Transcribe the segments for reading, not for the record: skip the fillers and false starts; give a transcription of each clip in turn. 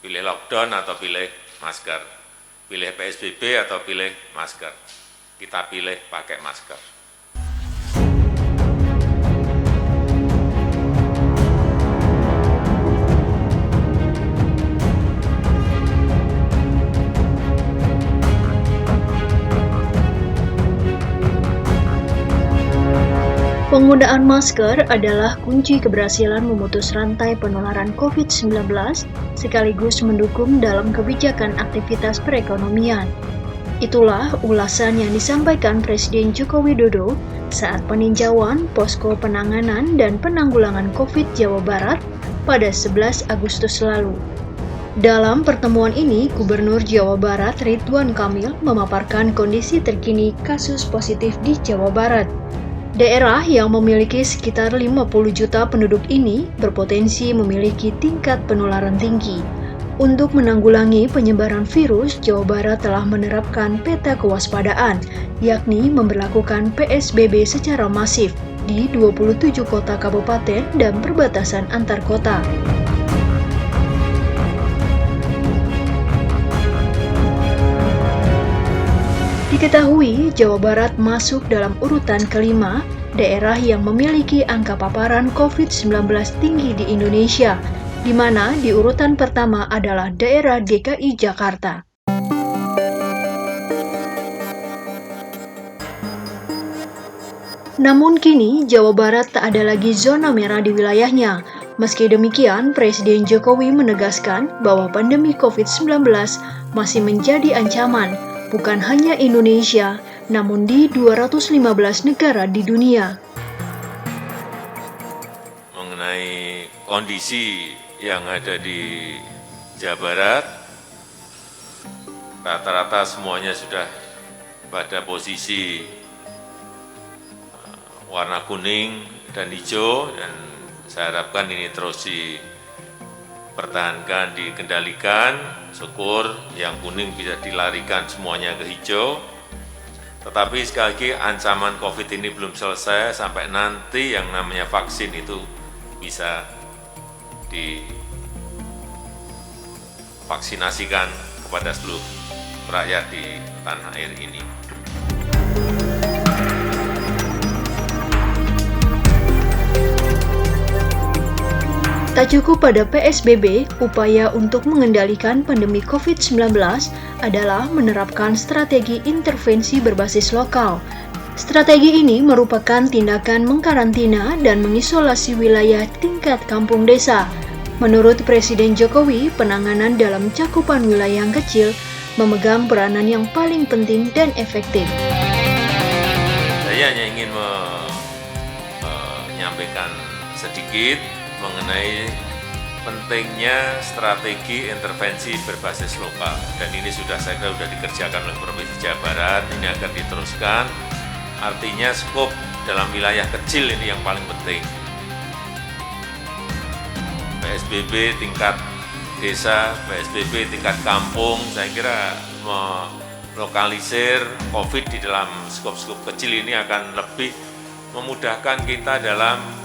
Pilih lockdown atau pilih masker. Pilih PSBB atau pilih masker. Kita pilih pakai masker. Penggunaan masker adalah kunci keberhasilan memutus rantai penularan COVID-19 sekaligus mendukung dalam kebijakan aktivitas perekonomian. Itulah ulasan yang disampaikan Presiden Joko Widodo saat peninjauan posko penanganan dan penanggulangan COVID Jawa Barat pada 11 Agustus lalu. Dalam pertemuan ini, Gubernur Jawa Barat Ridwan Kamil memaparkan kondisi terkini kasus positif di Jawa Barat. Daerah yang memiliki sekitar 50 juta penduduk ini berpotensi memiliki tingkat penularan tinggi. Untuk menanggulangi penyebaran virus, Jawa Barat telah menerapkan peta kewaspadaan, yakni memberlakukan PSBB secara masif di 27 kota kabupaten dan perbatasan antar kota. Diketahui, Jawa Barat masuk dalam urutan kelima daerah yang memiliki angka paparan COVID-19 tinggi di Indonesia, di mana di urutan pertama adalah daerah DKI Jakarta. Namun kini, Jawa Barat tak ada lagi zona merah di wilayahnya. Meski demikian, Presiden Jokowi menegaskan bahwa pandemi COVID-19 masih menjadi ancaman, bukan hanya Indonesia, namun di 215 negara di dunia. Mengenai kondisi yang ada di Jawa Barat, rata-rata semuanya sudah pada posisi warna kuning dan hijau, dan saya harapkan ini terus dipertahankan, dikendalikan. Syukur yang kuning bisa dilarikan semuanya ke hijau. Tetapi sekali lagi ancaman COVID ini belum selesai sampai nanti yang namanya vaksin itu bisa divaksinasikan kepada seluruh rakyat di tanah air ini. Tak cukup pada PSBB, upaya untuk mengendalikan pandemi COVID-19 adalah menerapkan strategi intervensi berbasis lokal. Strategi ini merupakan tindakan mengkarantina dan mengisolasi wilayah tingkat kampung desa. Menurut Presiden Jokowi, penanganan dalam cakupan wilayah yang kecil memegang peranan yang paling penting dan efektif. Saya hanya ingin menyampaikan sedikit mengenai pentingnya strategi intervensi berbasis lokal, dan ini saya kira sudah dikerjakan oleh Provinsi Jawa Barat. Ini akan diteruskan, artinya skop dalam wilayah kecil ini yang paling penting. PSBB tingkat desa, PSBB tingkat kampung, saya kira melokalisir COVID di dalam skop-skop kecil ini akan lebih memudahkan kita dalam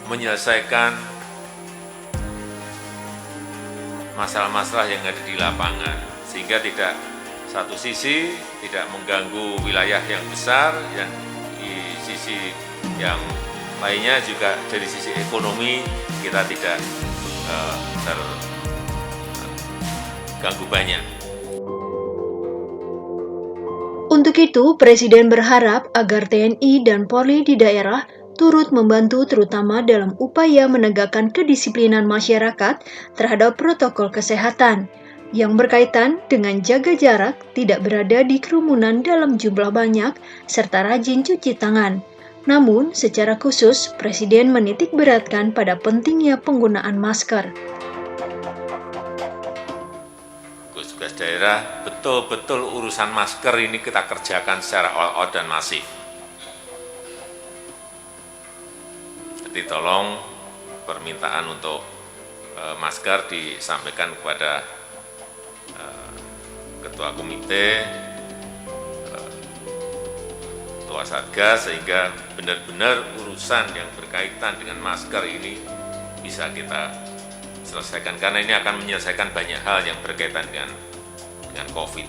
menyelesaikan masalah-masalah yang ada di lapangan, sehingga tidak satu sisi tidak mengganggu wilayah yang besar, dan di sisi yang lainnya juga dari sisi ekonomi kita tidak terganggu banyak. Untuk itu, Presiden berharap agar TNI dan Polri di daerah turut membantu terutama dalam upaya menegakkan kedisiplinan masyarakat terhadap protokol kesehatan yang berkaitan dengan jaga jarak, tidak berada di kerumunan dalam jumlah banyak, serta rajin cuci tangan. Namun, secara khusus, Presiden menitik beratkan pada pentingnya penggunaan masker. Tugas daerah, betul-betul urusan masker ini kita kerjakan secara all out dan masif. Jadi tolong permintaan untuk masker disampaikan kepada Ketua Komite, Ketua Satgas, sehingga benar-benar urusan yang berkaitan dengan masker ini bisa kita selesaikan, karena ini akan menyelesaikan banyak hal yang berkaitan dengan COVID.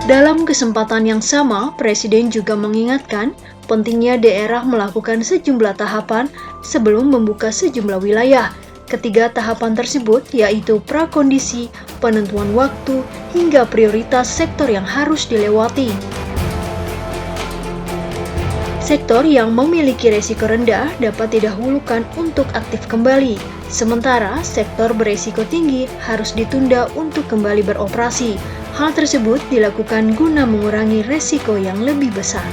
Dalam kesempatan yang sama, Presiden juga mengingatkan pentingnya daerah melakukan sejumlah tahapan sebelum membuka sejumlah wilayah. Ketiga tahapan tersebut yaitu prakondisi, penentuan waktu, hingga prioritas sektor yang harus dilewati. Sektor yang memiliki resiko rendah dapat didahulukan untuk aktif kembali, sementara sektor beresiko tinggi harus ditunda untuk kembali beroperasi. Hal tersebut dilakukan guna mengurangi resiko yang lebih besar.